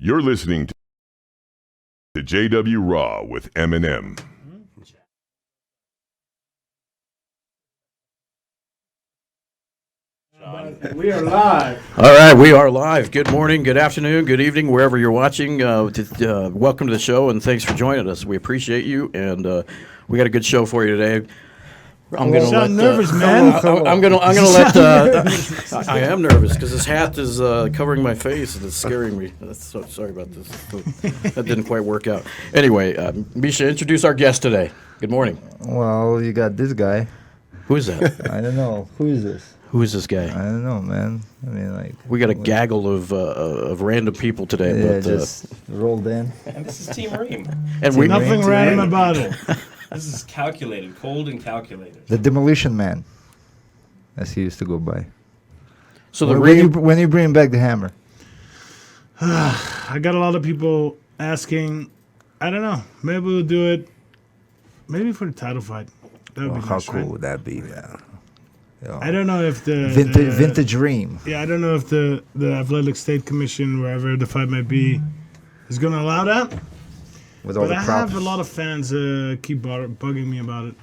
You're listening to JW Raw with Eminem. We are live. All right, we are live. Good morning, good afternoon, good evening, wherever you're watching. Welcome to the show, and thanks for joining us. We appreciate you, and we got a good show for you today. I'm gonna let. Nervous, man. I'm gonna let. I am nervous because this hat is covering my face and it's scaring me. Sorry about this. That didn't quite work out. Anyway, Misha, introduce our guest today. Good morning. Well, you got this guy. Who is that? I don't know. Who is this? Who is this guy? I don't know, man. I mean, like... We got a gaggle of random people today. Yeah, but, just rolled in. And this is Team Reem. and we Nothing random about it. This is calculated, cold and calculated. The Demolition Man, as he used to go by. So the when you bring back the hammer? I got a lot of people asking. I don't know. Maybe we'll do it. Maybe for the title fight. That would be How nice, cool right? would that be, man? Yo. I don't know if the Vintage Reem. Yeah, I don't know if the Athletic State Commission, wherever the fight might be, is going to allow that. With all But the I props. have a lot of fans keep bugging me about it.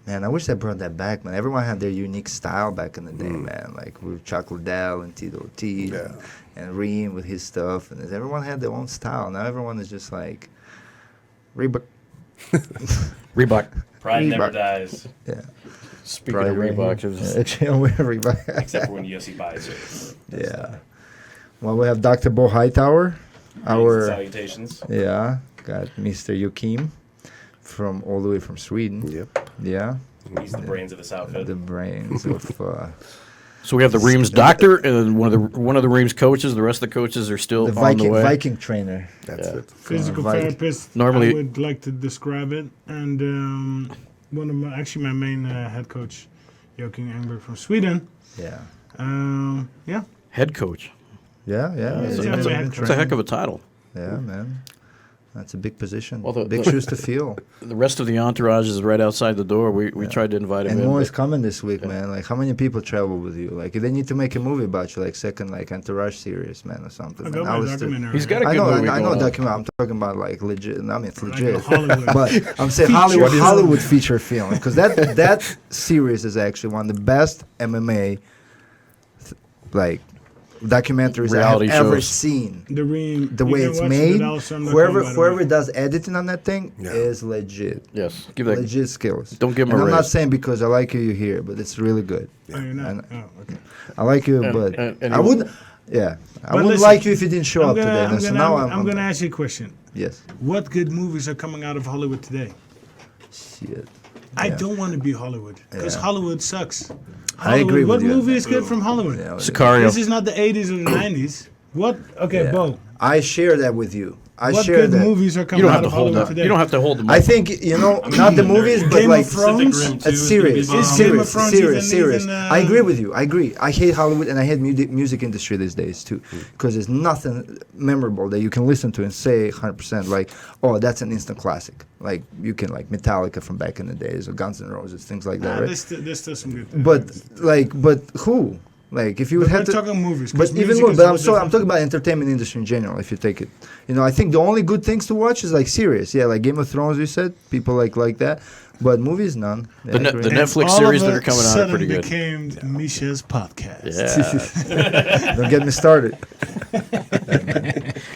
Man, I wish they brought that back, man. Everyone had their unique style back in the day, man. Like with Chuck Liddell and Tito Ortiz and Reem with his stuff. And everyone had their own style. Now everyone is just like Reebok. Reebok. Pride never Reebok. dies, Yeah. Speaking of Reebok, it was- Actually, I wear Reebok. except for when UFC buys it. Yeah. Well, we have Dr. Bo Hightower. Our Salutations. yeah, got Mr. Joachim from all the way from Sweden. Yep. Yeah, He's the brains of this outfit. the brains of. So we have the Reem's doctor and one of the Reem's coaches. The rest of the coaches are still The on the way. Viking trainer. That's Yeah. it. Physical Viking. therapist, Normally- I would like to describe it. And one of my main head coach, Joachim Engberg from Sweden. Yeah. Yeah. Head coach. Yeah, yeah. That's he's a- been that's a- training. That's a heck of a title. Yeah, man. That's a big position. Well, big shoes to fill. The rest of the entourage is right outside the door. We tried to invite him And in. more is but- coming this week, man. Like, how many people travel with you? Like, they need to make a movie about you, like second, like Entourage series, man, or something. I man. got my Alistair- documentary. He's got a I good know, movie I know, going on. documentary. I'm talking about like legit. I mean, it's legit. Hollywood. But I'm saying Feature Hollywood, film. Hollywood feature film, because that series is actually one of the best MMA like documentaries Reality I have ever shows. seen. The Reem. The you way can it's watch it made, at Alistair.com, whoever by the whoever way. does editing on that thing Yeah. is legit. Yes, give that. Legit skills. Don't give him And a I'm not raise. saying because I like you here, but it's really good. Oh, you're not? And- Oh, okay. I like you, And- but and I he- wouldn't. Yeah, I But wouldn't listen, like you if you didn't show up today. I'm So now I'm gonna ask you a question. yes. What good movies are coming out of Hollywood today? Shit. I Yeah. don't want to be Hollywood because Yeah. Hollywood sucks. I agree What with you. movie is good from Hollywood? Yeah, Sicario. This is not the 80s or the 90s. What? Okay, Yeah. Bo. I share that with you. I What share good that. movies are You coming don't out have to of hold Hollywood them. today? You don't have to hold them. I think not the movies, but Game like of Thrones? Pacific Rim 2 a is series. gonna be Is bomb. Game of Serious, Thrones serious, even- serious. even, I agree with you. I agree. I hate Hollywood and I hate music industry these days too, because there's nothing memorable that you can listen to and say 100% like, oh, that's an instant classic. Like you can like Metallica from back in the days or Guns N' Roses, things like that, right? There's still some good. But who? Like if you would But have we're to. talking movies. 'cause But even music more. is But a I'm little talking different. about entertainment industry in general. If you take it, I think the only good things to watch is like series. Yeah, like Game of Thrones. You said people like that, but movies none. Yeah, The I ne- agree. the And Netflix all series of that a are coming out are sudden pretty good. became Misha's podcast. Yeah. Don't get me started.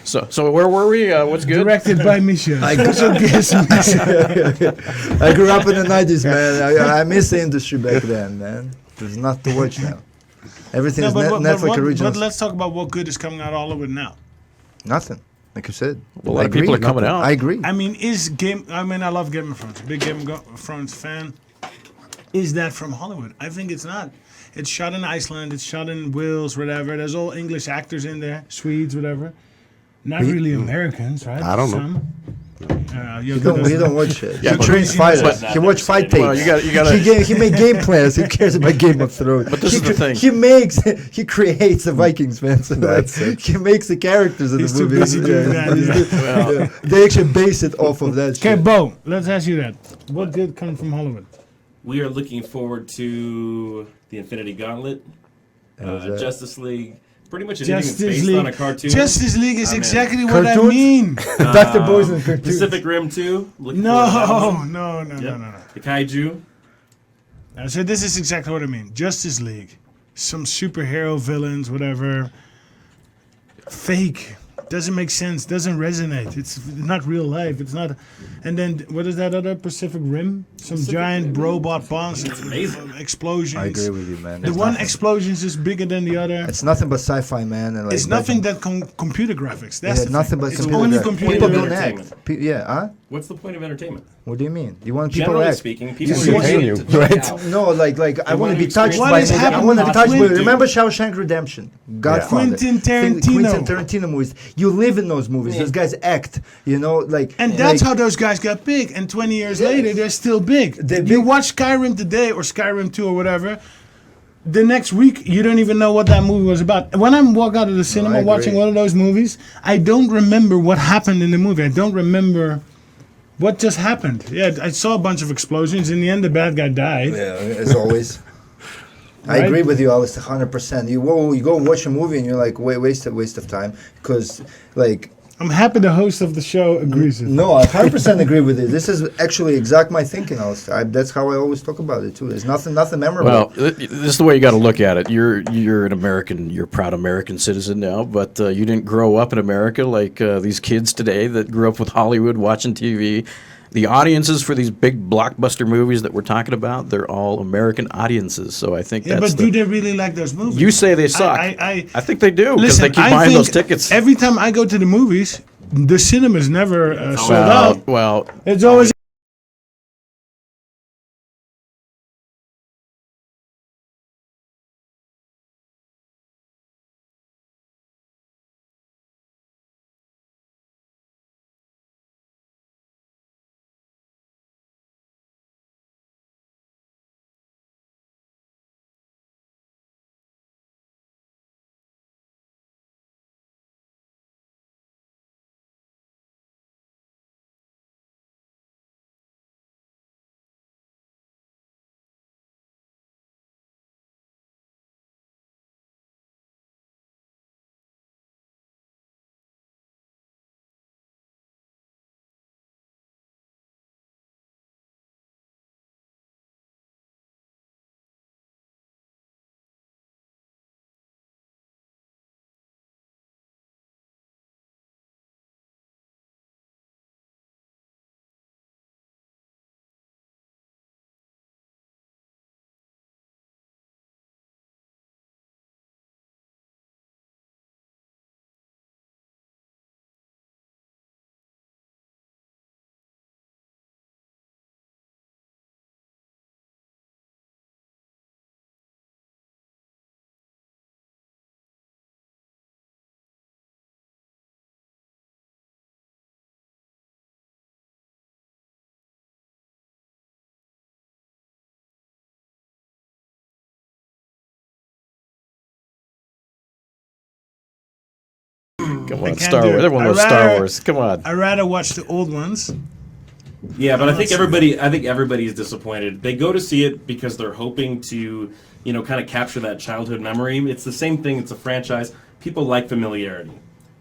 So where were we? What's good? Directed by Misha. Special guest Misha. I grew up in the '90s, man. I miss the industry back then, man. There's nothing to watch now. Everything No, is Netflix originals. but let's talk about what good is coming out all over now. Nothing, like you said. Well, a lot I of people agree. are coming out. I agree. I mean, I love Game of Thrones. Big Game of Thrones fan. Is that from Hollywood? I think it's not. It's shot in Iceland. It's shot in Wales, whatever. There's all English actors in there, Swedes, whatever. Not really Americans, right? I don't know. Some. You don't watch it. Yeah, he but- trains but- fighters. but- He watch fight tapes. Well, you gotta. He made game plans. Who cares about Game of Thrones? But this he, is the thing. He creates the Vikings, man. So That's like, he makes the characters in He's the too movie. busy doing that, yeah. Well, They actually base it off of that Okay, shit. Bo, let's ask you that. What good comes from Hollywood? We are looking forward to the Infinity Gauntlet, How's that? Justice League, Pretty much anything that's Justice based League. on a cartoon. Justice League is I'm in. exactly what I Cartoons? mean. Dr. Boys and cartoons. Pacific Rim 2. Looking No, forward to that one. no. Yep. The Kaiju. So this is exactly what I mean. Justice League, some superhero villains, whatever. Fake. Doesn't make sense. Doesn't resonate. It's not real life. It's not. And then what is that other Pacific Rim? Some giant robot bombs. It's amazing. Explosions. I agree with you, man. The one explosion is just bigger than the other. It's nothing but sci-fi, man. And like, It's nothing that computer graphics. That's yeah, the nothing thing. but It's computer. only graphics. computer People graphics. don't Entertainment. act. Yeah, huh? What's the point of entertainment? What do you mean? You want people to Generally act? speaking, people You want see- you to right? check out. No, like I want to be to touched experience by is movies. I happening want to be with touched by. Quentin. Remember Shawshank Redemption, Godfather, Quentin Quentin Tarantino. Tarantino movies. You live in those movies. Those guys act. You know, like. And that's like, how those guys got big. And 20 years later, they're still big. They're You big. watch Skyrim today or Skyrim 2 or whatever. The next week, you don't even know what that movie was about. When I walk out of the cinema I agree. watching one of those movies, I don't remember what happened in the movie. I don't remember what just happened. Yeah, I saw a bunch of explosions. In the end, the bad guy died. Yeah, as always. I Right? agree with you, Alistair, 100%. You go watch a movie and you're like, waste of time, because like. I'm happy the host of the show agrees with me. No, I 100% agree with you. This is actually exact my thinking, Alistair. That's how I always talk about it too. There's nothing memorable. Well, this is the way you got to look at it. You're an American. You're a proud American citizen now, but you didn't grow up in America like these kids today that grew up with Hollywood watching TV. The audiences for these big blockbuster movies that we're talking about, they're all American audiences. So I think Yeah, that's but do they really like those movies? you say they suck. I think they do because listen, they keep I buying think those tickets. Every time I go to the movies, the cinema's never sold out. Well, It's always come I on, can't Star do Wars. it. Everyone I loves Star rather- Wars. Come on. I'd rather watch the old ones. Yeah, but I think everybody's disappointed. They go to see it because they're hoping to, kind of capture that childhood memory. It's the same thing. It's a franchise. People like familiarity,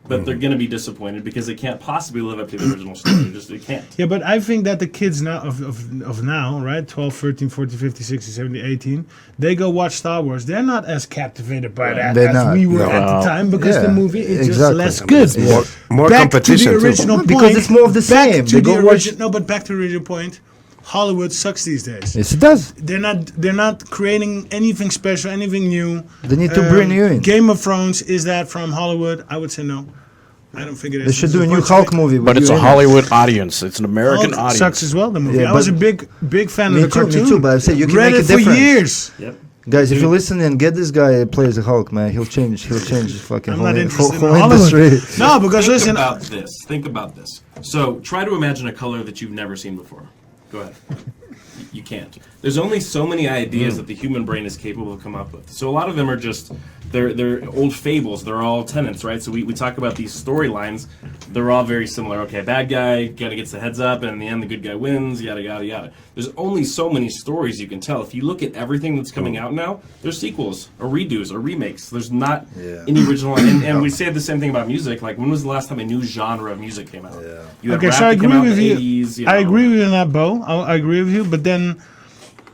but they're going to be disappointed because they can't possibly live up to the original story. They can't. Yeah, but I think that the kids now of now, right, 12, 13, 14, 15, 16, 17, 18, they go watch Star Wars. They're not as captivated by that They're as not, we were no. at the time because the Yeah, movie is just exactly. less good. More Back competition to the too. original point. Because it's more of the back same. To They the go watch- no, but back to the original point. Hollywood sucks these days. Yes, it does. They're not creating anything special, anything new. They need to bring you in. Game of Thrones, is that from Hollywood? I would say no. I don't think it is. They should There's do a new bunch of Hulk big- movie. with But it's you a in it. Hollywood audience. It's an American Hulk audience. sucks as well, the movie. Yeah, I was a but- big fan Me of the too, me cartoon. too, but I said you can Read make it a for difference. years. Yep. Guys, if you listen and get this guy that plays the Hulk, man, he'll change his fucking I'm whole, not whole, interested in whole Hollywood. industry. No, because Think listen, about this. Think about this. So try to imagine a color that you've never seen before. Go ahead. You can't. There's only so many ideas that the human brain is capable of coming up with. So a lot of them are just they're old fables. They're all tenets, right? So we talk about these storylines. They're all very similar. Okay, bad guy kind of gets the heads up, and in the end, the good guy wins. Yada yada yada. There's only so many stories you can tell. If you look at everything that's coming out now, there's sequels or redos or remakes. There's not any original. And we say the same thing about music. Like, when was the last time a new genre of music came out? Yeah. You had Okay, rap so I that came agree out in with the you. 80s, I agree with you on that, Bo. I agree with you, but then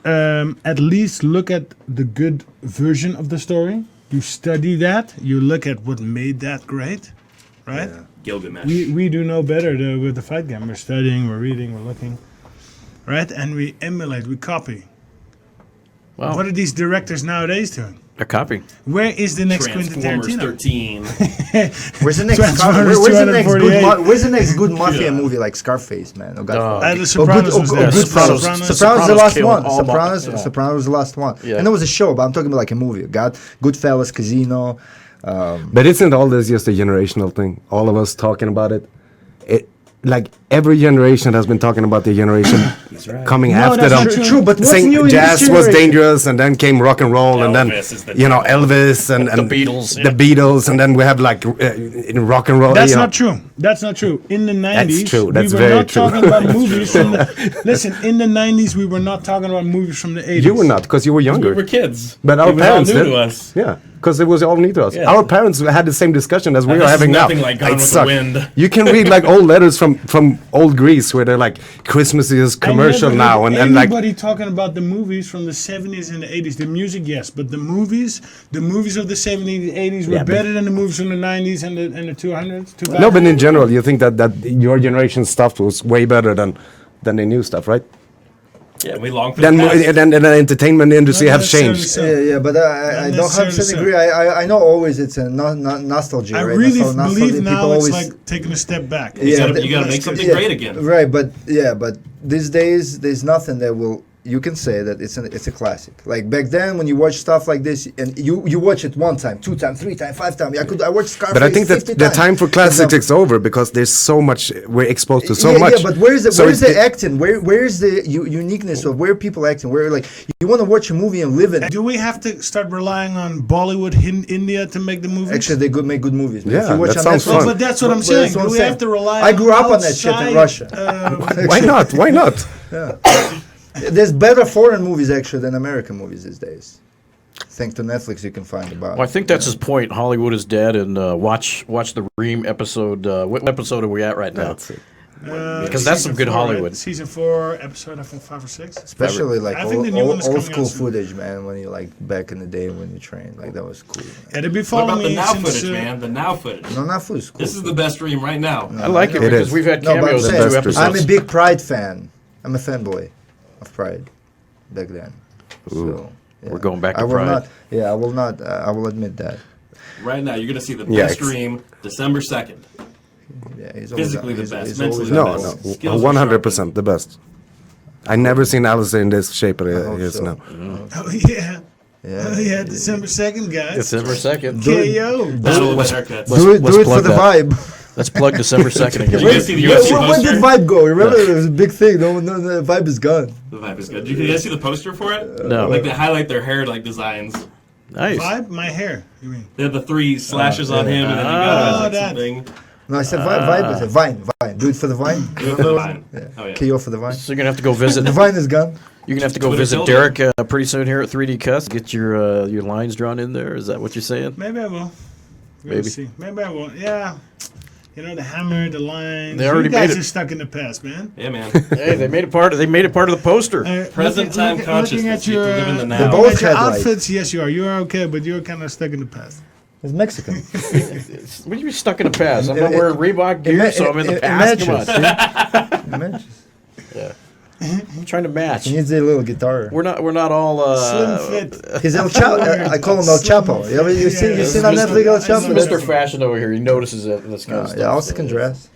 at least look at the good version of the story. You study that. You look at what made that great, right? Yeah. Gilgamesh. We do know better with the fight game. We're studying, we're reading, we're looking, right? And we emulate, we copy. Wow. What are these directors nowadays doing? A copy. Where is the next Quentin Transformers Tarantino? 13. Where's the next? Transformers Where's the next good? 248? Where's the next good mafia movie like Scarface, man? Or Godfather? The Sopranos was there. Sopranos- Sopranos the last killed one. all Sopranos yeah. was the last one. Yeah. And there was a show, but I'm talking about like a movie. Goodfellas, Casino. But isn't all this just a generational thing? All of us talking about it. Like every generation has been talking about the generation coming after that's them. not True, but what's Saying new in jazz this was generation? dangerous, and then came rock and roll, and then Elvis is the Elvis and The Beatles, the Beatles, and then we have like in rock and roll. That's you know. not true. That's not true. In the 90s, true. That's we were very not true. talking about movies from the... Listen, in the 90s, we were not talking about movies from the 80s. You were not, because you were We younger. were kids. But our It was all parents new did. to us. Yeah, because it was all new to us. Yeah. Our parents had the same discussion as we And are this is having now. nothing like Gone It with the sucked. Wind. You can read like old letters from old Greece where they're like Christmas is commercial now, and like everybody talking about the movies from the 70s and the 80s. The music, yes, but the movies of the 70s, 80s were Yeah, but- better than the movies from the 90s and the 200s. Too bad. no, but in general, you think that your generation's stuff was way better than the new stuff, right? Yeah, we long for Then the past. and the entertainment industry Not has necessarily changed. so. Yeah, but I Not don't have necessarily to agree. I know always it's a nostalgia, I right? really Nostalgia, believe people now it's always- like taking a step back. You gotta that- make something yeah, great again. Right, but these days there's nothing that will you can say that it's a classic. Like back then when you watch stuff like this and you watch it 1 time, 2 time, 3 time, 5 time. I watched Scarface. But I think that 50 the times. time for classics example. is over because there's so much we're exposed to so yeah, much. Yeah, but where's the So where's the it- acting? Where's the uniqueness of where people acting? Where like you want to watch a movie and live in it. Do we have to start relying on Bollywood in India to make the movies? Actually, they make good movies. Man. If Yeah, you watch that on sounds Netflix- fun. But that's what I'm But saying. that's what Do I'm we saying. have to rely I grew up on that shit in outside, Russia. Why not? Why not? There's better foreign movies actually than American movies these days. Thanks to Netflix, you can find about. Well, I think that's his point. Hollywood is dead, and watch the Reem episode. What episode are we at right now? That's it. Because that's some season good 4, Hollywood. Right? Season 4, episode I think 5 or 6. Especially like I think the new one is old coming school out soon. footage, man. When you like back in the day when you trained, like that was cool. Man. Yeah, they've been What following about the me now since, footage, man? The now footage. No, not footage. Cool. This is the best Reem right now. I like it It because is. we've had No, but I'm cameos in saying, 2 episodes. I'm a big Pride fan. I'm a fanboy of Pride back then. So, yeah. We're going back to I will Pride. Not, yeah, I will not. I will admit that. Right now, you're going to see the Yeah, best Reem December 2nd. Yeah, he's always, Physically the he's, best, he's mentally always the No, best. no, Skills 100% the best. I never seen Alistair in this shape he hope is so. now. Oh, yeah. Yeah. Oh, yeah, December 2nd, guys. December 2nd. KO. Battle of the haircuts. Do it let's for plug the that. vibe. Let's plug December 2nd again. You guys see the UFC Where did poster? vibe go? Remember, it was a big thing. No, the vibe is gone. The vibe is good. Did you guys see the poster for it? No. Like they highlight their hair like designs. Nice. Vibe? My hair, you mean? They have the 3 slashes on him, and then you Oh, got like that. something. No, I said vibe. I said vine. Do it for the vine. Do it for the vine. Oh yeah. KO for the vine. So you're gonna have to go visit. The vine is gone. You're gonna have to go Twitter visit killed Derek pretty soon here at 3D Cuts. Get your lines drawn in there. Is that what you're saying? Maybe I will. We'll Maybe. see. Maybe I will. Yeah. You know, the hammer, the lines. They already you guys made it. are stuck in the past, man. Yeah, man. Hey, they made it part. They made it part of the poster. Present time consciousness. You have to live in the now. They looking both at your had, like- outfits, yes, you are. You are okay, but you're kind of stuck in the past. It's Mexican. What do you mean stuck in the past? I'm not It- wearing Reebok gear, so I'm in the it past. Come on. matches. It matches. I'm trying to match. He needs a little guitar. We're not all Slim fit. He's El Chapo. I call him El Chapo. You seen on Netflix El This is Chapo? Mr. Fashion over here. He notices it. This kind of stuff. Yeah, also so can dress.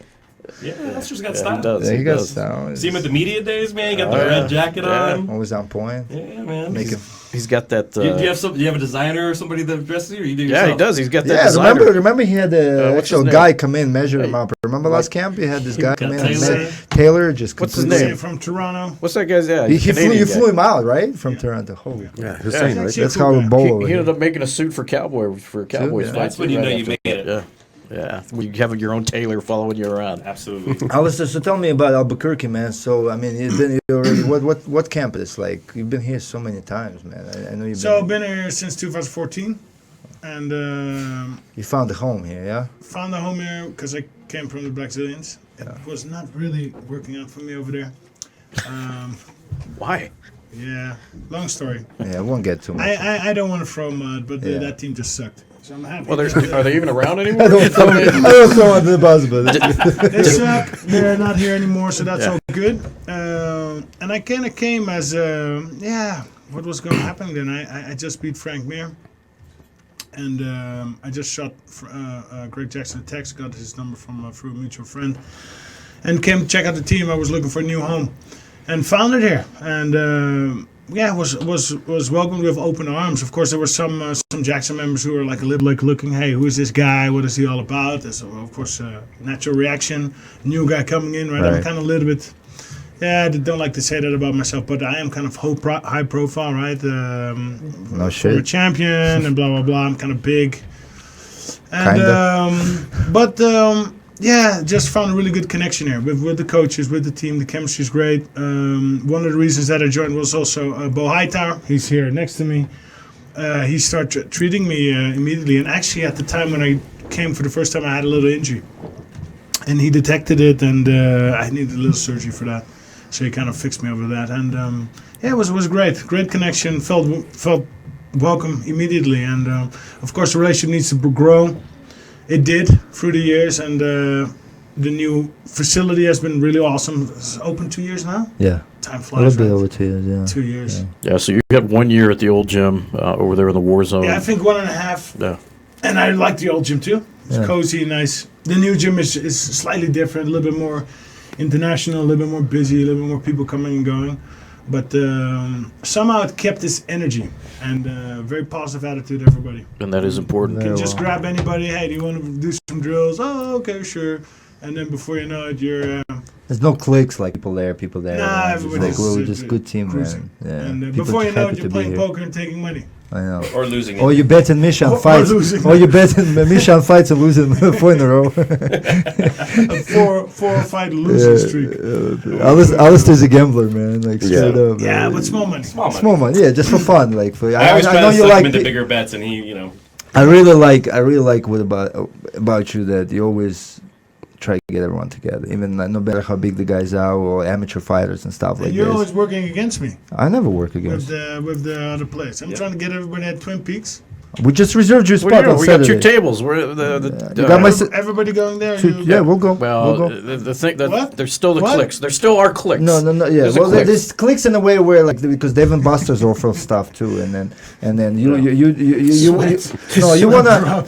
Yeah, Alistair's got Yeah, style. he does. Yeah, he got does. style. See him at the media days, man. He got the Oh, red yeah. jacket Yeah. on. Always on point. Yeah, man. Make him. He's got that. Do you have a designer or somebody that dresses you, or you do yeah, he yourself? does. He's got that Yeah, designer. remember he had the what's his actual name? guy come in, measure him Hey. up. Remember last camp? He had this guy come in and Taylor. Taylor just What's his completely- name? From Toronto. What's that guy's? Yeah, He flew, Canadian you guy. flew him out, right? From Toronto. Holy. Yeah, Hussein, right? Actually, That's cool how guy. a bowl He over ended here. up making a suit for Cowboys yeah. fight That's when too, you know right you after. made it. Yeah, yeah. When you have your own tailor following you around. Absolutely. Alistair, so tell me about Albuquerque, man. So I mean, you already what camp is like? You've been here so many times, man. I know you've So I've been. been here since 2014, and You found a home here, yeah. found a home here because I came from the Brazilians. It was not really working out for me over there. Why? Yeah, long story. Yeah, I won't get too much. I don't want to throw mud, but Yeah. that team just sucked. So I'm happy. Well, that, are they even around anymore? I don't throw under the bus, but they suck. They're not here anymore, so that's Yeah. all good. And I kind of came as, what was going to happen then? I just beat Frank Mir. And I just shot Greg Jackson a text, got his number from through a mutual friend, and came to check out the team. I was looking for a new home, and found it here. And was welcomed with open arms. Of course, there were some Jackson members who were like a little like looking, hey, who is this guy? What is he all about? That's of course natural reaction. New guy coming in, right? I'm Right. kind of a little bit. Yeah, I don't like to say that about myself, but I am kind of high profile, right? No Former shit. champion and blah blah blah. I'm kind of big, and Kinda. just found a really good connection here with the coaches, with the team. The chemistry is great. One of the reasons that I joined was also Bo Hightower. He's here next to me. He started treating me immediately, and actually at the time when I came for the first time, I had a little injury, and he detected it, and I needed a little surgery for that. So he kind of fixed me over that, and it was great connection. Felt welcome immediately, and of course the relationship needs to grow. It did through the years, and the new facility has been really awesome. It's open 2 years now. Yeah, Time a flies. little bit Right? over 2 years. Yeah. 2 years. Yeah. Yeah, so you had 1 year at the old gym over there in the war zone. Yeah, I think 1.5. Yeah. And I like the old gym too. It's Yeah. cozy, nice. The new gym is slightly different, a little bit more international, a little bit more busy, a little bit more people coming and going. But somehow it kept its energy and very positive attitude, everybody. And that is important. You Very can just well. grab anybody, hey, do you want to do some drills? Oh, okay, sure. And then before you know it, you're... There's no cliques like people there. Nah, It's everybody's like we're just good team, cruising. man. Yeah. and People before you know happy it, you're to be playing here. poker and taking money. I know. Or losing it. Or you bet in Mishan Or fights. losing. Or you bet in Mishan fights and losing 4 in a row. A four fight losing streak. Alistair's a gambler, man. Like straight up. Yeah, man. but small money. Small money, yeah, just for fun. Like for I always try know to you suck him like. into bigger bets, and he, I really like what about you that you always try to get everyone together, even no matter how big the guys are or amateur fighters and stuff like You're this. always working against me I never work against. with the other players. I'm trying to get everybody at Twin Peaks. We just reserved your What spot do you on know? We got Saturday. 2 tables. We're You got my s- Everybody going there? Yeah, we'll go. Well, we'll go. the thing that What? there's still the What? clicks. There still are clicks. No, yeah. There's a Well, click. there's clicks in a way where like because Devin Buster's offer stuff too, and then you no, you wanna.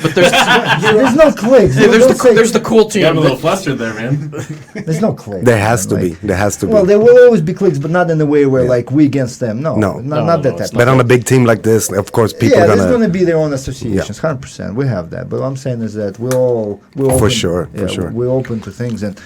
But There's no clicks. yeah, Don't say- there's the cool got team. him a little flustered there, man. There's no clicks. There has man, to like- be. There has to be. Well, there will always be clicks, but not in the way where like we against them. No, No. not that it's type. But on a big team like this, of course, people Yeah, are there's gonna. going to be their own associations, 100%. We have that, but what I'm saying is that we're open, sure, for sure. We're open to things, and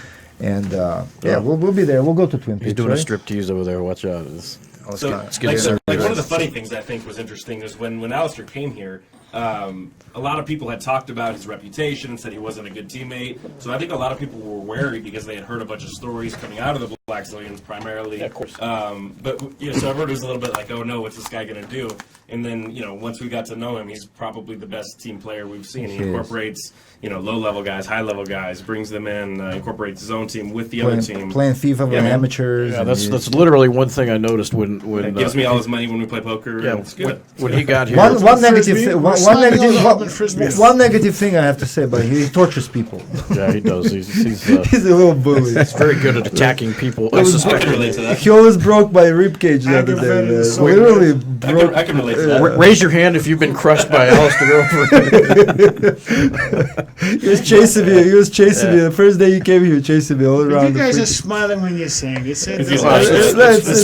we'll be there. We'll go to Twin Peaks. He's doing right? a striptease over there. Watch out. It's- So, get like, it. like one of the funny things I think was interesting is when Alistair came here, a lot of people had talked about his reputation and said he wasn't a good teammate. So I think a lot of people were wary because they had heard a bunch of stories coming out of the Black Zillions primarily. Yeah, of course. But so everyone was a little bit like, oh no, what's this guy going to do? And then once we got to know him, he's probably the best team player we've seen. He He is. incorporates low-level guys, high-level guys, brings them in, incorporates his own team with the other team. Playing FIFA with Yeah, man. amateurs. Yeah, and that's literally one thing I noticed when It gives me all his money when we play poker. yeah and it's good. when he got here. one negative Frisbee. thing. We're One sliding negative. on the open frisbee. One negative thing I have to say, but he tortures people. Yeah, he does. He's He's a little bully. very good at attacking people. Well, I suspect I can relate to that. He always broke my rib cage the other day, Aggravated man. so Literally I broke. can relate to that. raise your hand if you've been crushed by Alistair Overeem. He was chasing me. He was chasing me. The first day he came, he was chasing me all But around you the guys are freaking- smiling when you're saying this. It's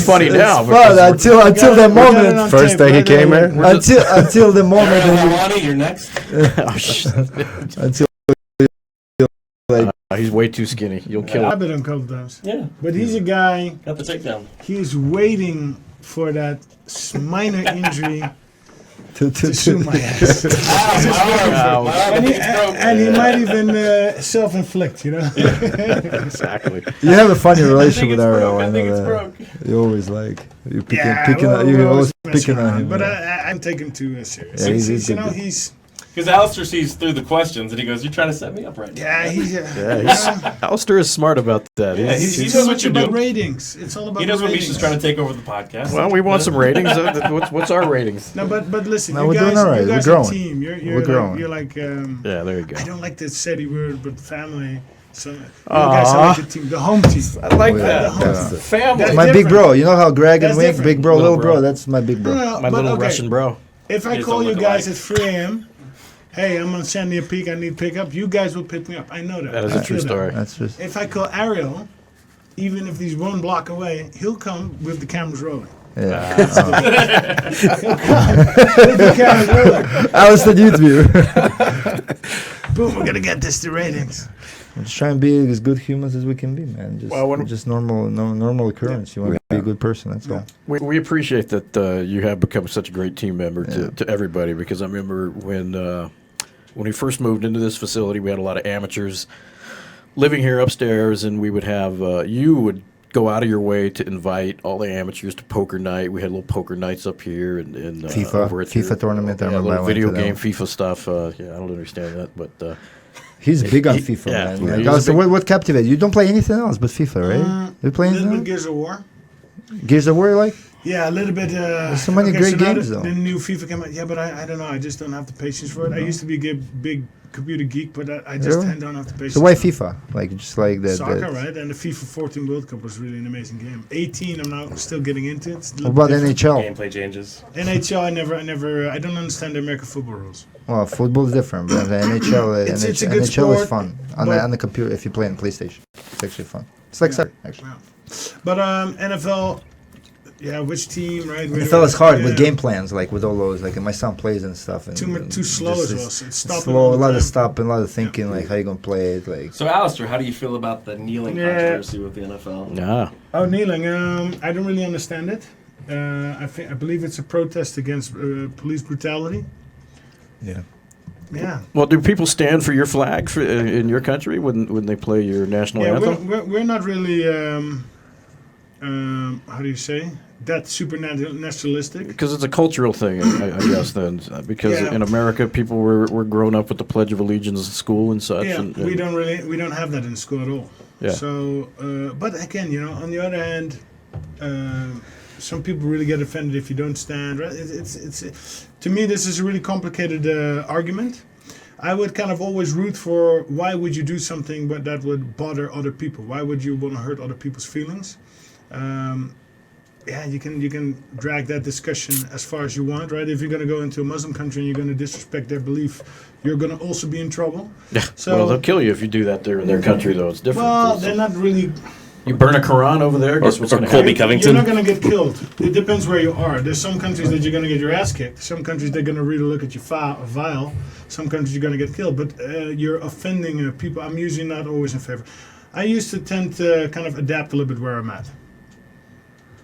funny now, It's because fun until that Got it moment. on First tape, day he right? came here? Until the moment that Marijuana, you're next. Oh, shit. you, until He's way too skinny. You'll kill I've him. been him a couple times. Yeah, But he's a guy, got the takedown. he's waiting for that minor injury to to sue my ass. Wow. And he might even self-inflict, you know? Exactly. you have a funny relationship with it's Ariel. broke. I I think know it's that. broke. You always like you picking, well, you we're always messing picking on around, him. But man. I'm taking too serious. Yeah, he's you good. know, he's... Because Alistair sees through the questions and he goes, "You're trying to set me up right now." Yeah, he's... Alistair is smart about that. Yeah, He's- he It's knows so what much you're about doing. ratings. It's all about He knows when ratings. Misha's trying to take over the podcast. well, we want some ratings. What's our ratings? No, but listen, No, you we're guys, doing all right. you guys We're are a growing. team. You're We're like, growing. You're like Yeah, there you go. I don't like that SETI word, but family. So you guys are like the team, the home team. I like Oh, yeah. that. The home Yeah. team. Family. That's My big different. bro, you know how Greg and That's Wink, different. big bro, Little little bro, bro. that's my big bro. No, My but little okay, Russian bro. If I Guys call don't you look guys alike. at 3 a.m., hey, I'm on Sandy Peak, I need pickup, you guys will pick me up. I know that. That is I a true feel that. story. That's just If I call Ariel, even if he's 1 block away, he'll come with the cameras rolling. yeah. With the cameras rolling. Alistair needs me. Boom, we're gonna get this to ratings. I'm just trying to be as good humans as we can be, man. Just, Well, when- just normal occurrence. You want to be a good person. That's all. We appreciate that you have become such a great team member to everybody, because I remember when we first moved into this facility, we had a lot of amateurs living here upstairs, and we would have you would go out of your way to invite all the amateurs to poker night. We had little poker nights up here and FIFA over at FIFA tournament. I yeah, remember I little went video to that game one. FIFA stuff. Yeah, I don't understand that, but He's big on He- FIFA, yeah, man. yeah, Like, he's a Alistair, big- what captivated you? Don't play anything else but FIFA, right? You play A little anything bit else? Gears of War. Gears of War, you like? Yeah, a little bit. There's so many great games, though. The new FIFA came out. Yeah, but I don't know. I just don't have the patience for it. I used to be a big computer geek, but I just Really? don't have the patience. So why for it. FIFA? Like just like that. Soccer, right? And the FIFA 14 World Cup was really an amazing game. 18, I'm now still getting into it. It's a What little about different. NHL? Gameplay changes. NHL, I don't understand the American football rules. Well, football is different, but the NHL, It's a good NHL is sport, fun but- on the computer if you play on PlayStation. It's actually fun. It's like soccer, actually. But NFL, yeah, which team, right? NFL is hard with Yeah. game plans, like with all those, like and my son plays and stuff. And Too slow just as well. it's- So it's it's stopping slow, all a the lot time. of stopping, a lot of thinking, like how you gonna play it, like. So, Alistair, how do you feel about the kneeling Yeah. controversy with the NFL? yeah. Oh, kneeling. I don't really understand it. I believe it's a protest against police brutality. Yeah. Yeah. Well, do people stand for your flag in your country when they play your national Yeah, anthem? we're not really, how do you say, that super nationalistic. Because it's a cultural thing, I guess. Then, because Yeah. in America, people were grown up with the Pledge of Allegiance in school and such. Yeah, and we don't have that in school at all. Yeah. So, but again, on the other hand, some people really get offended if you don't stand. Right? It's to me, this is a really complicated argument. I would kind of always root for why would you do something but that would bother other people? Why would you want to hurt other people's feelings? Yeah, you can drag that discussion as far as you want, right? If you're going to go into a Muslim country and you're going to disrespect their belief, you're going to also be in trouble. Yeah. So- Well, they'll kill you if you do that there in their country, though. It's different. Well, It's- they're not really. you burn a Quran over there. Guess what's or going to Colby happen? Covington. You're not going to get killed. It depends where you are. There's some countries that you're going to get your ass kicked. Some countries they're going to really look at you vile. Some countries you're going to get killed. But you're offending people. I'm usually not always in favor. I used to tend to kind of adapt a little bit where I'm at.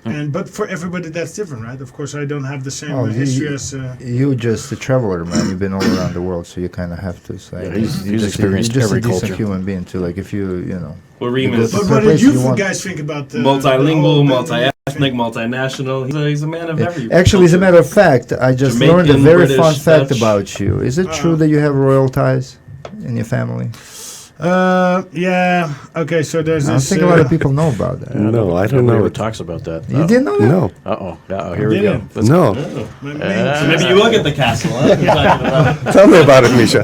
But for everybody that's different, right? Of course, I don't have the same Oh, history as. You just a traveler, man. You've been all around the world, so you kind of have to. Say, Yeah, he's you're experienced just every a decent culture. human being too. Like if you know. Well, Reem You is go But to what did place you you want- guys think about the multilingual, the whole multi-ethnic, multinational. He's a man of every. Actually, as a culture. matter of fact, I just Jamaican, learned a very British, fun fact Dutch. about you. Is it true that you have royal ties in your family? Yeah. Okay. So there's I don't this. think a lot of people know about that. No, I don't Nobody know ever it. talks about that. You didn't know that? No, Uh-oh. Here we Did go. it? Let's no. My main So maybe you will get the castle. Huh? You're talking about- Tell me about it, Misha.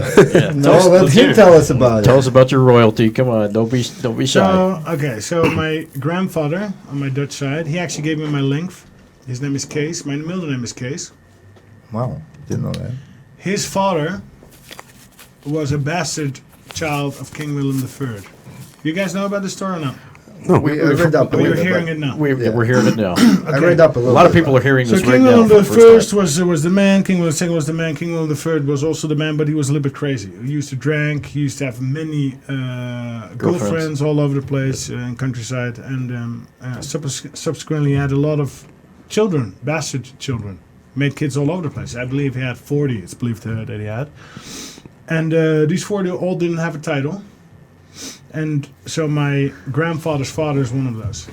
No, let let's him hear it. tell us about Tell it. us about your royalty. Come on, don't be shy. So okay, so my grandfather on my Dutch side, he actually gave me my length. His name is Kees. My middle name is Kees. Wow, didn't know that. His father was a bastard child of King Willem III. You guys know about the story or not? I read up a Or you're little hearing bit. it now? Yeah. We're hearing it now. I read up a A little lot of bit people are about hearing So this right King now. Willem for the the first First time. was the man. King Willem II was the man. King Willem III was also the man, but he was a little bit crazy. He used to drink. He used to have many girlfriends all over the place in countryside, and subsequently he had a lot of children, bastard children, made kids all over the place. I believe he had 40. It's believed that he had, and these 40 all didn't have a title. And so my grandfather's father is one of those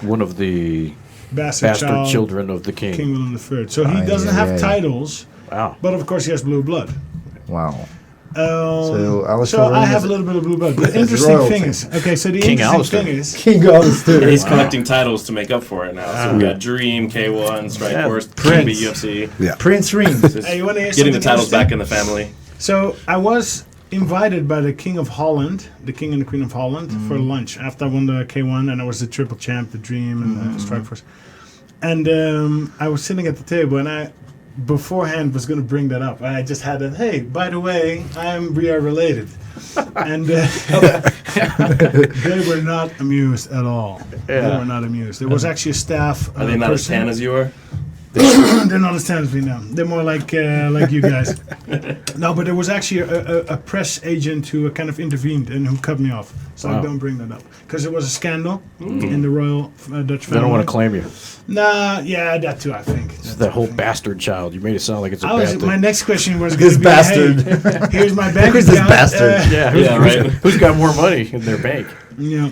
One of the bastard child, children of the king. King Willem III. So he Ah, doesn't yeah, have yeah, yeah. titles, Wow. but of course he has blue blood. Wow. So, Alistair I Reem have is- a little bit of blue blood. The interesting royalty. thing is, okay, so the King interesting Alistair. thing is, King Alistair. And he's collecting titles to make up for it now. So we got Dream, K1, Strike Yeah, Force, Prince. KB, UFC. Prince Reem. Just hey, you want to hear getting the something titles back interesting? in the family. So I was invited by the King of Holland, the King and the Queen of Holland, for lunch after I won the K1 and I was the triple champ, the Dream and Strike Force. And I was sitting at the table and I beforehand was going to bring that up. I just had that, hey, by the way, we are related. And they were not amused at all. They Yeah. were not amused. There was actually a staff Are they not as person. tan as you are? They're not as tan as me now. They're more like you guys. No, but there was actually a press agent who kind of intervened and who cut me off. So I Wow. don't bring that up because it was a scandal in the royal Dutch family. They don't want to claim you. Nah, yeah, that too. I think. That whole bastard child. You made it sound like it's a I was, bad my thing. next question was This going to be, bastard. hey, here's my bank Who's this account. bastard? Yeah, Yeah, right. who's got more money in their bank? Yeah.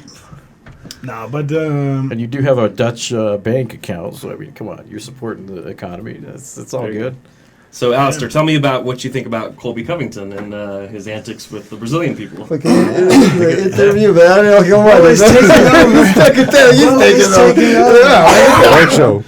No, but And you do have a Dutch bank account, so I mean, come on, you're supporting the economy. That's all There you good. So, Alistair, tell me about what you think about Colby Covington and his antics with the Brazilian people. Okay, interview, man. I don't know. Come on. Well, he's taking Taking over. Talk show.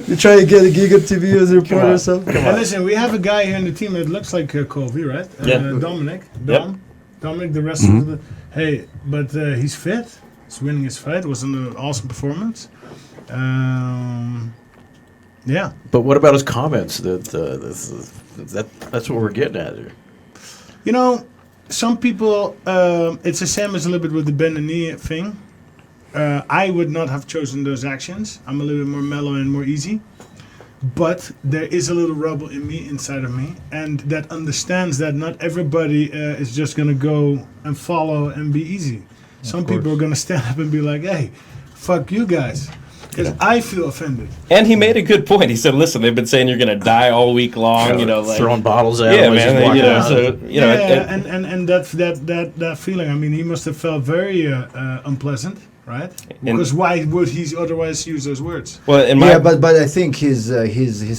You try to get a Giga TV as a reporter or something? And listen, we have a guy here in the team that looks like Colby, right? Yeah. Dominic. Yep. Dominic, the rest of the. Hey, but he's fit. He's winning his fight. It was an awesome performance. Yeah. But what about his comments? That's what we're getting at here. You know, some people, it's the same as a little bit with the bend the knee thing. I would not have chosen those actions. I'm a little bit more mellow and more easy. But there is a little rebel in me, inside of me, and that understands that not everybody is just going to go and follow and be easy. Some people are going to stand up and be like, hey, fuck you guys. Because I feel offended. And he made a good point. He said, "Listen, they've been saying you're going to die all week long. You know, like Throwing bottles at yeah, him as he's man. walking You know, around. so you know, Yeah, and that feeling, I mean, he must have felt very unpleasant, right? Because why would he otherwise use those words? well, in my Yeah, but I think his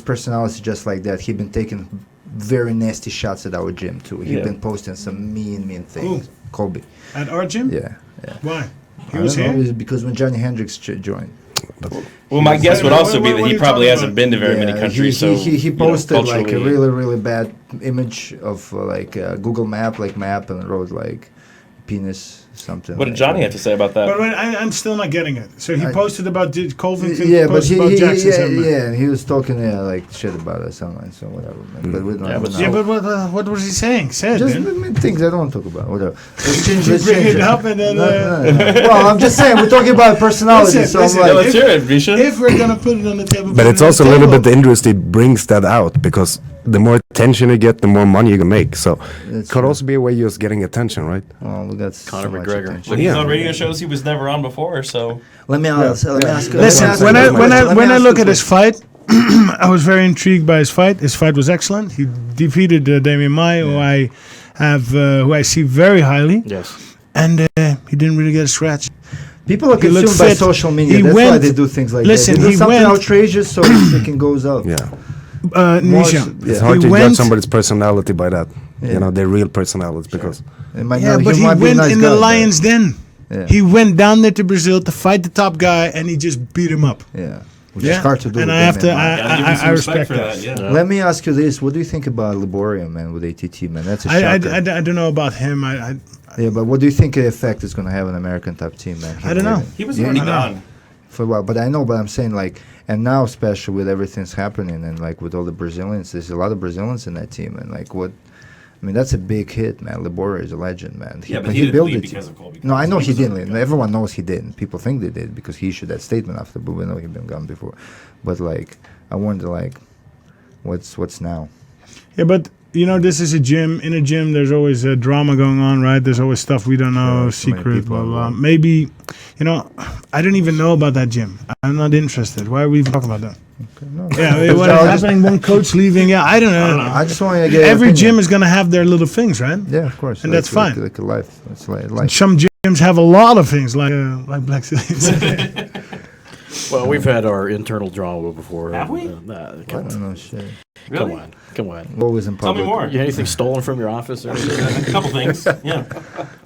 personality is just like that. He'd been taking very nasty shots at our gym too. He'd Yeah. been posting some mean things. Colby. At our gym? Yeah. Why? He I was don't know, here? it's because when Johnny Hendricks joined. well, my guess would What- also be what that are he you probably talking hasn't about? been to very many Yeah, countries. he so posted you know, like a culturally- really bad image of Google map and wrote like penis something. What did like Johnny that. have to say about that? But I'm still not getting it. So he I- posted about Covington, Yeah, but posted about Jackson. something. and he was talking like shit about us online, so whatever. Man. But we don't. Yeah, but know. Yeah, but what was he saying? Say it, Just man. things I don't want to talk about. Whatever. Let's change. You Let's bring change it up and then. No. Well, I'm just saying we're talking about personality, Listen, so listen, I'm Yeah, like, let's hear it, Misha. If we're gonna put it on the table, But put it it's on also the a little table. bit the industry brings that out because the more attention you get, the more money you can make. So That's could true. also be a way you're just getting attention, right? oh, we got Conor so much McGregor. attention. But he's Yeah. on radio shows he was never on before, so Let me ask. Listen, let me when I ask look you at a his fight, I was very intrigued by his fight. His fight was excellent. He defeated Damian Maia, who I see very highly, Yes. and he didn't really get a scratch. People are He looked consumed by fit. social media. He That's why went- they do things like listen, that. They do he something went- outrageous so it freaking goes out. Yeah. More Nisha, so- It's Yeah. hard He to went- judge somebody's personality by that. you know, their real personalities. Because It might Yeah, not- but he might be a went nice in guy, the but- Lions Den. Yeah. He went down there to Brazil to fight the top guy, and he just beat him up. Yeah. Which Yeah, is hard to do. and with I them have to. in mind. Gotta give him some I respect respect for that. that. Yeah. Let me ask you this: what do you think about Liborium, man, with ATT, man? That's a shocker. I don't know about him. I Yeah, but what do you think the effect is going to have on American top team, man? I don't know. Him He was leaving? already I know. gone. For a while, but I know, but I'm saying like, and now especially with everything's happening and like with all the Brazilians, there's a lot of Brazilians in that team, and like what, I mean, that's a big hit, man. Libora is a legend, man. Yeah, but he didn't built leave it. because of Colby. No, I know he was didn't. already leave. gone. Everyone knows he didn't. People think they did because he issued that statement after, but we know he'd been gone before. But like, I wonder like, what's now? Yeah, but you know, this is a gym. In a gym, there's always a drama going on, right? There's always stuff we don't know, Sure, so many secret, people blah blah. involved. Maybe, you know, I don't even know about that gym. I'm not interested. Why are we even talking about that? No, Yeah, what is happening? One coach leaving? Yeah, I don't know. I just want to get Every your gym opinion. is gonna have their little things, right? Yeah, of course, and that's fine. Like a life. It's like Some gyms have a lot of things, like Black Cities. Well, we've had our internal drama before. Have we? I don't know shit. Really? Come on. Always in Tell public. me more. You anything stolen from your office or anything? A couple things. Yeah.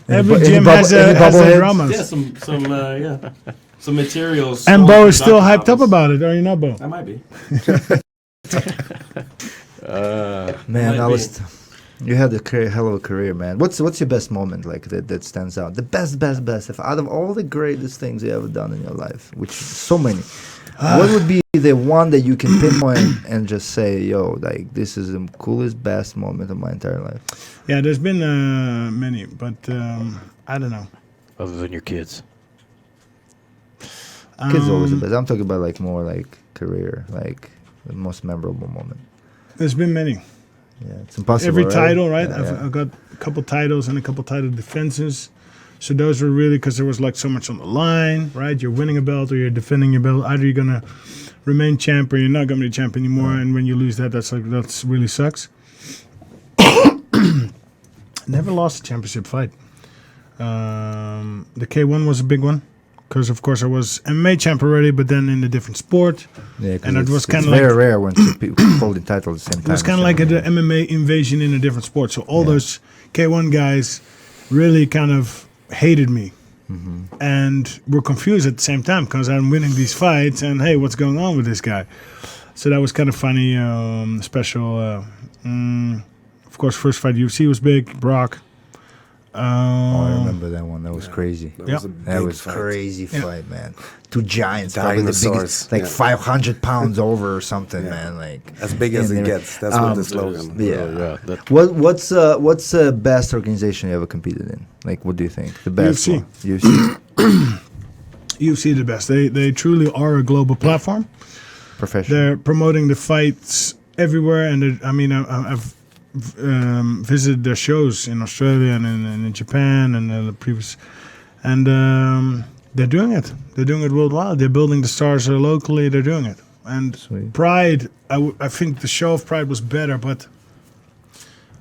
Every Any gym bubble- has any their bubbleheads? dramas. Yeah, some materials. And stolen Bo from is still doctor's hyped up office. about it, are you not, Bo? I might be. Man, Might Alistair, you had a hell of a career, man. What's your best moment like that stands out? The best. If out of all the greatest things you ever done in your life, which so many, what would be the one that you can pinpoint and just say, yo, like this is the coolest, best moment of my entire life? Yeah, there's been many, but I don't know. Other than your kids. Kids always the best. I'm talking about like more like career, like the most memorable moment. There's been many. Yeah, it's impossible. Every right? title, right? Yeah, I've got a couple titles and a couple title defenses. So those were really because there was like so much on the line, right? You're winning a belt or you're defending your belt. Either you're gonna remain champ or you're not gonna be champ anymore. And when you lose that, that's really sucks. Never lost a championship fight. The K1 was a big one because of course I was MMA champ already, but then in a different sport. Yeah, 'cause And it it's- was it's kinda very like- rare when two people hold the title at the same time. It was kind of like an MMA invasion in a different sport. So all those K1 guys really kind of hated me and were confused at the same time because I'm winning these fights and hey, what's going on with this guy? So that was kind of funny, special. Of course, first fight UFC was big. Brock. Oh, I remember that one. That was crazy. That Yeah. was a That big was fight. crazy fight, man. Two giants, probably the Dinosaurs, biggest, like yeah. 500 pounds over or something, Yeah. man. Like As big as and it they- gets. That's what the slogan. Yeah. That, What's the best organization you ever competed in? Like, what do you think? The best UFC. one? UFC. UFC the best. They truly are a global platform. Professional. They're promoting the fights everywhere, and I've visited their shows in Australia and in Japan and the previous, and they're doing it. They're doing it worldwide. They're building the stars locally. They're doing it. And Sweet. Pride, I think the show of Pride was better, but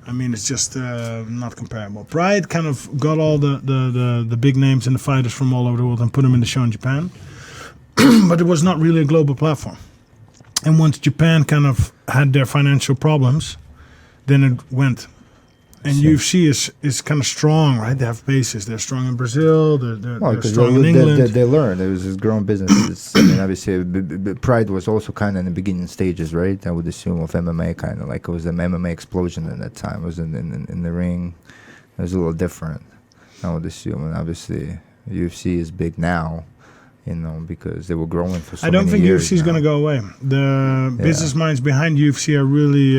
I mean it's just not comparable. Pride kind of got all the big names and the fighters from all over the world and put them in the show in Japan, but it was not really a global platform. And once Japan kind of had their financial problems, then it went. And UFC is kind of strong, right? They have bases. They're strong in Brazil. They're Well, because strong in England. they learned. It was a growing business. I mean, obviously, Pride was also kind of in the beginning stages, right? I would assume of MMA, kind of like it was an MMA explosion at that time. It was in the ring. It was a little different, I would assume. And obviously, UFC is big now, you know, because they were growing for so I don't many think years UFC is going to now. go away. The business minds behind UFC are really,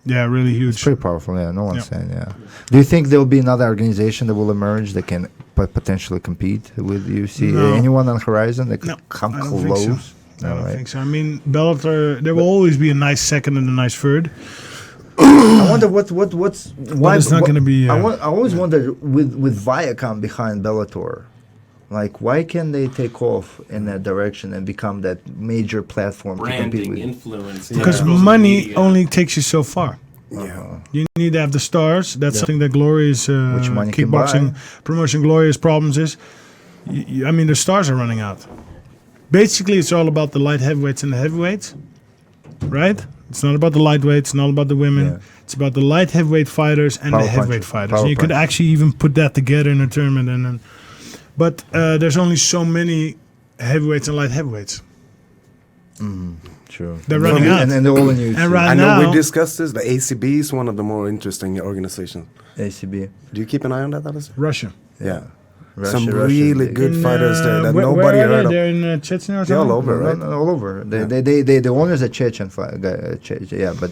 really It's huge. pretty powerful, yeah. No one's Yeah. saying, yeah. Do you think there will be another organization that will emerge that can potentially compete with UFC? No. Anyone on the horizon that could No, come I don't close? think so. I No, don't right? think so. I mean, Bellator, there will always be a nice second and a nice third. I wonder what's why it's not wh- gonna be, I always wonder with Viacom behind Bellator, like why can they take off in that direction and become that major platform to compete Branding, with? influence. Because social money media. only takes you so far. Yeah. You need to have the stars. That's something that Glorious Which money can kickboxing buy. promotion Glorious problems is. I mean, the stars are running out. Basically, it's all about the light heavyweights and the heavyweights, right? It's not about the lightweights, not about the women. Yeah. It's about the light heavyweight fighters and Power the heavyweight puncher. fighters. Power And you could puncher. actually even put that together in a tournament. And then, but there's only so many heavyweights and light heavyweights. True. They're running out. And they're all in UFC. And right I know now, we discussed this. The ACB is one of the more interesting organizations. ACB. Do you keep an eye on that, Alistair? Russia. Yeah. Russia, Some Russia's really big. good fighters there that where nobody are heard they? of. They're in Chechnya or They're all something? over, right? All over. The owners are Chechen, but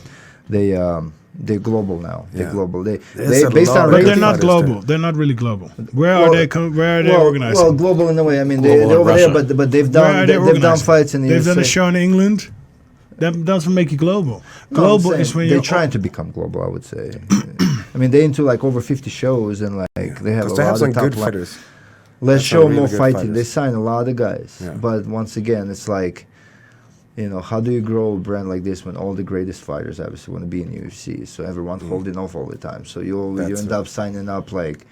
they're global now. They're Yeah. global. They There's a based lot on of But good they're not fighters global. there. They're not really global. Where Well, are they? Where are they organized? Well, global in a way. I mean, Global they're in over there, Russia. but they've Where are done they they've done organized? fights in the They've done a USA. show in England. That doesn't make you global. No, I'm Global saying is when they're you're trying to become global. I would say. I mean, they're into like over 50 shows and like they have a Because they lot have some of top good line- fighters. Let's That's some show really more good fighting. fighters. They sign a lot of guys, Yeah. but once again, it's like, how do you grow a brand like this when all the greatest fighters obviously want to be in UFC? So everyone's holding off all the time. So you That's end it. up signing up like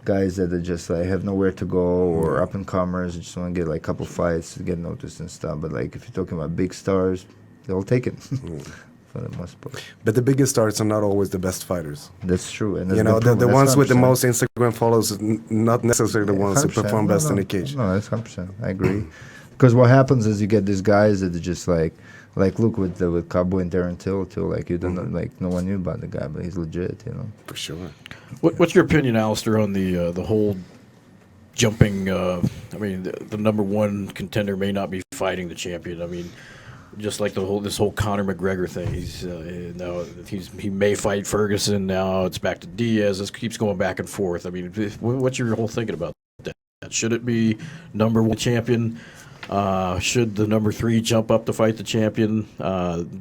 guys that are just like have nowhere to go or up and comers, just want to get like a couple fights to get noticed and stuff. But like if you're talking about big stars, they'll take it for the most part. But the biggest stars are not always the best fighters. That's true. And You that's know, been the proven. ones That's with the 100%. most Instagram followers, not necessarily the ones who 100%. perform best No, in the cage. No, that's 100%. I agree. Because what happens is you get these guys that are just like look with Cowboy and Darren Till, like you don't know, like no one knew about the guy, but he's legit, For sure. What's your opinion, Alistair, on the whole jumping? I mean, the number one contender may not be fighting the champion. I mean, just like this whole Conor McGregor thing. He may fight Ferguson now. It's back to Diaz. This keeps going back and forth. I mean, what's your whole thinking about that? Should it be number one champion? Should the number 3 jump up to fight the champion?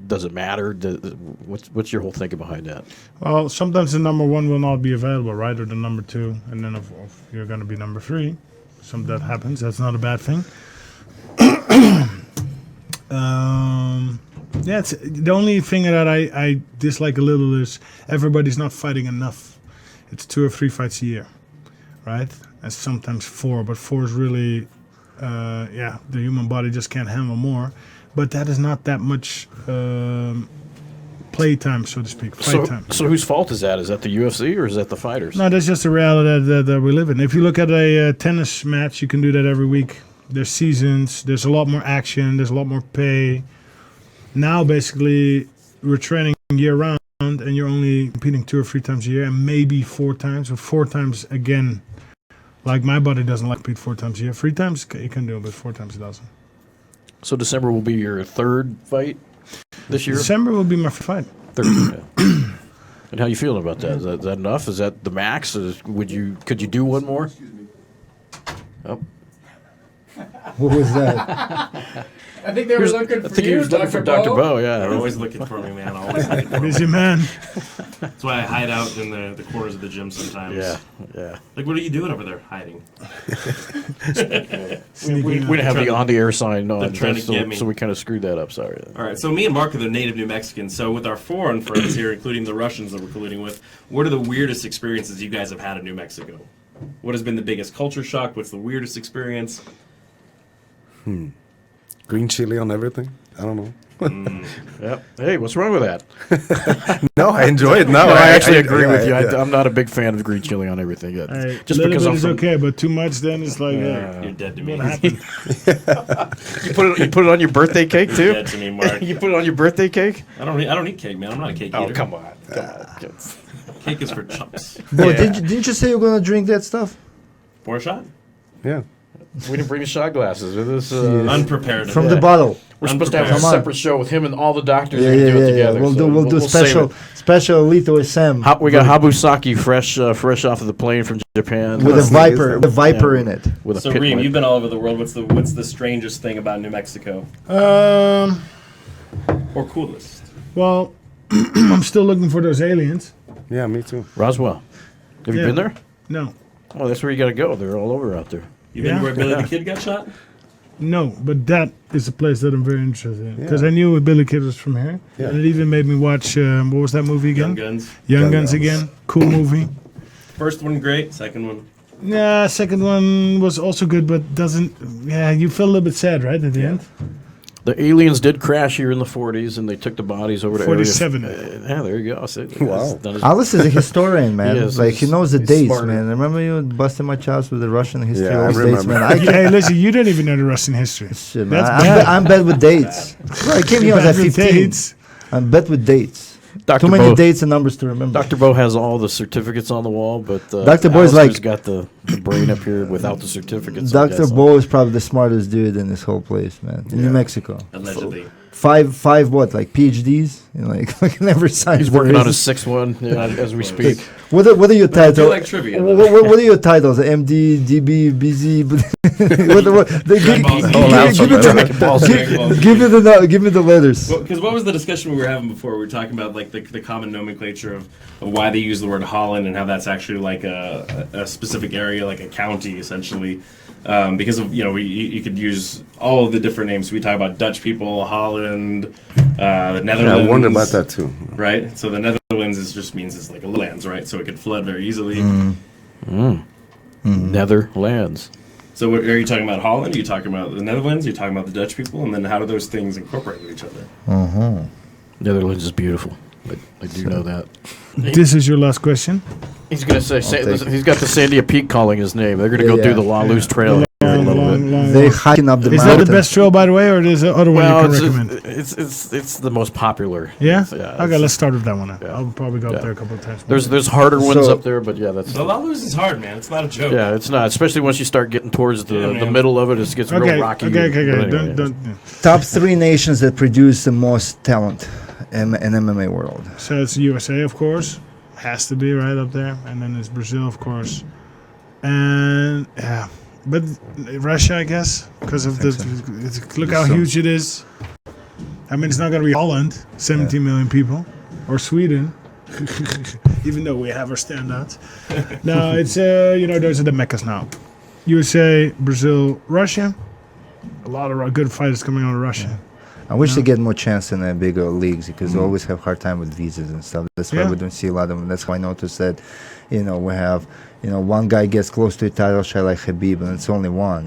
Does it matter? What's your whole thinking behind that? Well, sometimes the number 1 will not be available, right? Or the number 2, and then if you're going to be number 3. That happens. That's not a bad thing. Yeah, it's, the only thing that I dislike a little is everybody's not fighting enough. It's 2 or 3 fights a year, right? And sometimes 4, but 4 is really, the human body just can't handle more. But that is not that much play time, so to speak, fight time. So whose fault is that? Is that the UFC or is that the fighters? No, that's just the reality that we live in. If you look at a tennis match, you can do that every week. There's seasons. There's a lot more action. There's a lot more pay. Now, basically, we're training year-round, and you're only competing 2 or 3 times a year, and maybe 4 times. But 4 times, again, like my body doesn't like to compete 4 times a year. 3 times, you can do it, but 4 times it doesn't. So December will be your 3rd fight this year? December will be my fight. 3rd, yeah. And how you feeling about that? Is that enough? Is that the max? Could you do one more? Oh. What was that? I think they were looking for I think he you, was looking for Dr. Bo, yeah. They're always looking for me, man. Always looking for me. Busy man. That's why I hide out in the corners of the gym sometimes. Yeah. Like, what are you doing over there, hiding? We didn't have the on-the-air sign on, They're trying to get me. so we kind of screwed that up, sorry. All right, so me and Mark are the native New Mexicans. So with our foreign friends here, including the Russians that we're colluding with, what are the weirdest experiences you guys have had in New Mexico? What has been the biggest culture shock? What's the weirdest experience? Green chili on everything? I don't know. Yep. Hey, what's wrong with that? No, I enjoy it now. No, I actually agree yeah, with you. yeah. I'm not a big fan of green chili on everything. Yeah. Hey, Just little because bit I'm is from, okay, but too much then it's like, You're dead to me. what happened? you put it on your birthday cake You're too. dead to me, Mark. You put it on your birthday cake? I don't eat cake, man. I'm not a cake eater. Oh, come on. Cake is for chumps. Boy, Yeah. didn't you say you're gonna drink that stuff? Pour a shot. Yeah. We didn't bring the shot glasses with us. Unprepared. From the bottle. We're supposed to have a Come on. separate show with him and all the doctors. Yeah, and yeah, do it yeah, yeah. together. We'll so do save special Lito SM it. We got Habusaki fresh off of the plane from Japan with a That's viper in it. with a So pit Reem, pipe. you've been all over the world. What's the strangest thing about New Mexico? Or coolest? Well, I'm still looking for those aliens. Yeah, me too. Roswell. Have you Yeah. been there? No. Oh, that's where you got to go. They're all over out there. You been Yeah. where Billy the Kid got shot? No, but that is a place that I'm very interested in. Because Yeah. I knew Billy Kid was from here. Yeah. And it even made me watch, what was that movie again? Young Guns. Young Young Guns Guns. again. Cool movie. First one great. Second one. Yeah, second one was also good, but doesn't. Yeah, you feel a little bit sad, right, at the end? The aliens did crash here in the 40s, and they took the bodies over to 47. Yeah, there you go. So, Wow. Alice, Alice is a historian, man. He is. Like he knows the He's dates, smarter. man. Remember you busted my chops with the Russian history, Yeah, all I these dates, man. remember. Hey, listen, you don't even know the Russian history. Shit, man. That's bad. I'm bad with dates. Well, I came here when I was Bad at with 15. dates. I'm bad with dates. Dr. Too many Bo, dates and numbers to remember. Dr. Bo has all the certificates on the wall, but Dr. Bo is Alistair's like- got the brain up here without the certificates. I Dr. guess. Bo is probably the smartest dude in this whole place, man. In New Mexico. Allegedly. Five what? Like PhDs? You know, like never signed. He's working on his sixth one as we speak. What are your But I do titles? like trivia, What, though. what are your titles? MD, DB, BZ. Give me the letters. Because what was the discussion we were having before? We were talking about like the common nomenclature of why they use the word Holland and how that's actually like a specific area, like a county essentially. Because of you could use all of the different names. We talk about Dutch people, Holland, the Netherlands. Yeah, I wonder about that too. Right. So the Netherlands just means it's like a lands, right? So it could flood very easily. Netherlands. So what, are you talking about Holland? Are you talking about the Netherlands? Are you talking about the Dutch people? And then how do those things incorporate with each other? Netherlands is beautiful. I do know that. This is your last question. He's gonna say take it. he's got the Sandia Peak calling his name. They're gonna go Yeah, do yeah. the La Luz Trail here in a little bit. They hiking up the Is mountain. that the best trail, by the way, or is there other one Well, you can recommend? it's the most popular. Yeah? Yeah, Okay, it's- let's start with that one. Yeah. I'll probably go Yeah. up there a couple of times. There's harder ones So- up there, but yeah, that's The La Luz is hard, man. It's not a joke. yeah, it's not. Especially once you start getting towards the Yeah, man. middle of it, it gets Okay, real rocky. okay. But anyway, Don't. Yeah. Top 3 nations that produce the most talent in MMA world. So it's USA, of course. Has to be right up there. And then it's Brazil, of course. And, yeah. But Russia, I guess, because of look how huge it is. I mean, it's not going to be Holland, 17 million people, or Sweden, even though we have our standouts. No, it's, those are the meccas now. USA, Brazil, Russia. A lot of good fighters coming out of Russia. I wish they get more chance in the bigger leagues because they always have hard time with visas and stuff. That's why Yeah. we don't see a lot of them. That's why I noticed that, we have, one guy gets close to a title shot like Khabib, and it's only one,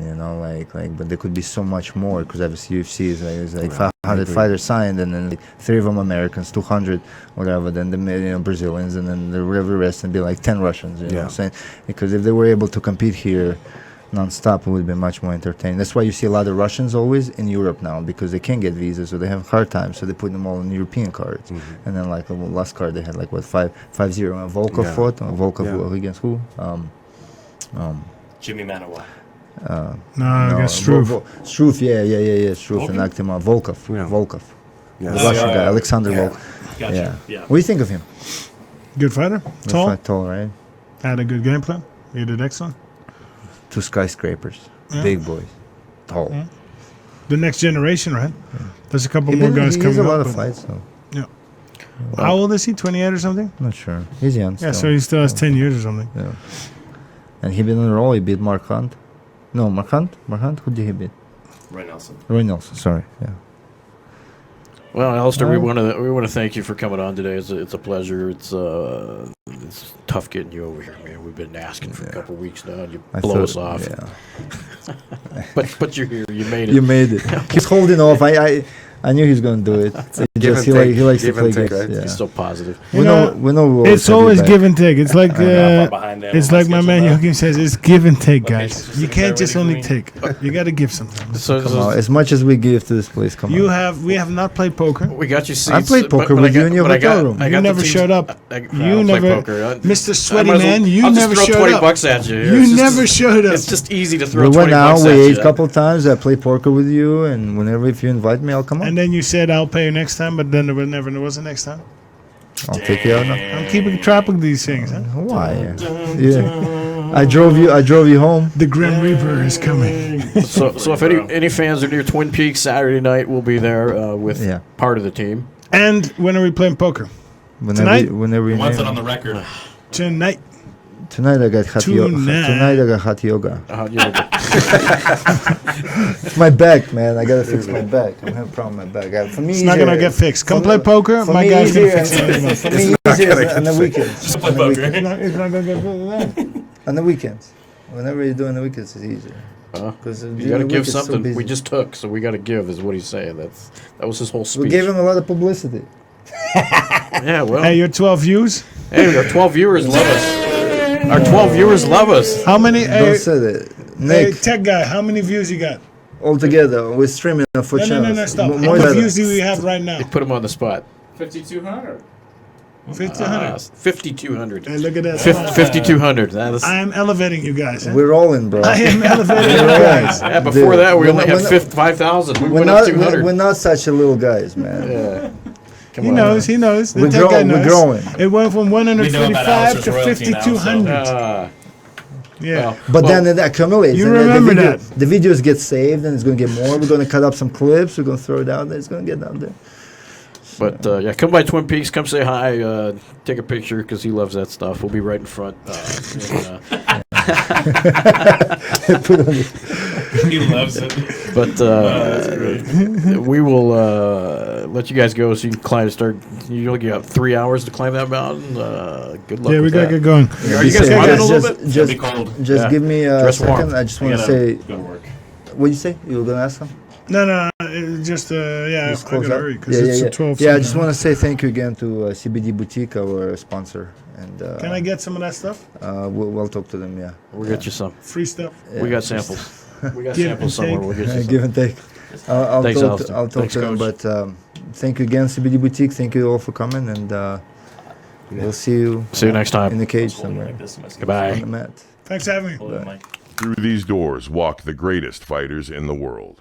but there could be so much more because obviously UFC is like 500 fighters signed, and then like 3 of them Americans, 200, whatever. Then the Brazilians, and then the rest, and be like 10 Russians. You know what I'm saying? Because if they were able to compete here non-stop, it would be much more entertaining. That's why you see a lot of Russians always in Europe now because they can't get visas, so they have hard time, so they put them all on European cards. And then like the last card they had like 5-0, and Volkov Yeah. fought. Volkov Yeah. against who? Jimmy Manawa. No, I guess Struve. Struve, yeah. Struve Volkov? knocked him out. Volkov. Yeah. Volkov. Yeah. The Russian yeah, guy, yeah. Alexander Yeah. Volkov. Gotcha. Yeah. What do you think of him? Good fighter. Tall. Tall, right? Had a good game plan. He did excellent. 2 skyscrapers. Yeah. Big boys. Tall. Yeah. The next generation, right? There's a couple He more didn't- guys he coming has a up. lot of but- fights, though. How old is he? 28 or something? Not sure. He's young. Yeah, still. so he still has 10 years or something. Yeah. And he been on a roll. He beat Mark Hunt. No, Mark Hunt? Mark Hunt? Who did he beat? Roy Nelson. Roy Nelson. Sorry. Yeah. Well, Alistair, we Well- want to thank you for coming on today. It's a pleasure. It's tough getting you over here, man. We've been asking for a couple of weeks now, and you I blow thought- us off. Yeah. But you're here. You made it. You made it. He's holding off. I knew he's gonna do it. Give and He take. likes to Give play and take, games. right? Yeah. He's so positive. We know. We'll It's have you always back. give and take. It's like behind them. it's like my man Joachim says. It's give and take, Okay, guys. just You sitting can't there just waiting only for me. take. You got to give sometimes. So, Come on. As much as we give to this place, come on. We have not played poker. we got you seats. I played poker with you in your hotel room. You never showed up. You never- Mr. Sweaty Man, you I'll never just throw showed 20 up. bucks at you. You It's just- never showed up. It's just easy to throw We 20 went out. bucks We at ate you. a couple of times. I played poker with you, and whenever if you invite me, I'll come on. And then you said I'll pay you next time, but then there was a next time. I'll take you out now. I'm keeping track of these things. Huh? Why? Yeah. I drove you home. The Grim Reaper is coming. So if any fans are near Twin Peaks Saturday night, we'll be there with Yeah. part of the team. And when are we playing poker? Tonight? Whenever you Wants name it on it. the record. Tonight. Tonight I got hot yoga. Tonight. Tonight I got hot yoga. Yeah, It's my back, man. I gotta fix my back. I'm having a problem with my back. For me, It's not easier- gonna get fixed. Come for play me- poker. for My me guy's gonna easier- fix it. For me, easier on the weekends. Just play On the poker. weekends. It's not gonna get fixed. On the weekends. Whenever you do on the weekends, it's easier. Because You got to give something. We just took, so we got to give, is what he's saying. That was his whole speech. we gave him a lot of publicity. Yeah, well, Hey, your 12 views. hey, our 12 viewers love us. Our 12 viewers love us. How many? Don't say that. Hey, Nick, tech guy, how many views you got? altogether, we're streaming on 4 No, channels. stop. How More many than views do we have right now? Put him on the spot. 5,200. 1,500. 5,200. Hey, look at that. 5,200. That is. I am elevating you guys. Huh? we're rolling, bro. I am elevating you guys. Yeah, before Dude, that, we we're only not- had 5,000. We We're went up not, 200. we're not such a little guys, man. Yeah. Come He on. knows. He knows. The We're tech guy growing, knows. we're growing. It went from We know about 145 Alistair's to royalty now, so- 5,200. Yeah. Well, But well, then it accumulates. You and then remember the video, that. The videos get saved, and it's going to get more. We're going to cut up some clips. We're going to throw it out there. It's going to get out there. But yeah, come by Twin Peaks. Come say hi. Take a picture because he loves that stuff. We'll be right in front. He loves it. But we will let you guys go so you can climb. You only got 3 hours to climb that mountain. Good luck. Yeah, we with gotta that. get going. Are you guys Hey, running a guys, little bit? It's gonna be cold. Just Yeah. give me a Dress warm. second. I just I want to gotta say, go to work. what did you say? You were going to ask something? No, it just yeah, Just I close gotta up? hurry because Yeah, it's yeah, a 12. yeah. I just want to say thank you again to CBD Boutique, our sponsor. And Can I get some of that stuff? we'll talk to them, yeah. We'll get you some. Free stuff. We got samples. We got Give samples and somewhere. take. We'll get you some. Give and take. I'll Thanks, talk, Alistair. I'll talk Thanks, to them. Coach. But thank you again, CBD Boutique. Thank you all for coming. And we'll see you See you next in time. the cage Holding somewhere like this in my skin. on Goodbye. the mat. Thanks for having me. Hold it, Mike. Through these doors walk the greatest fighters in the world.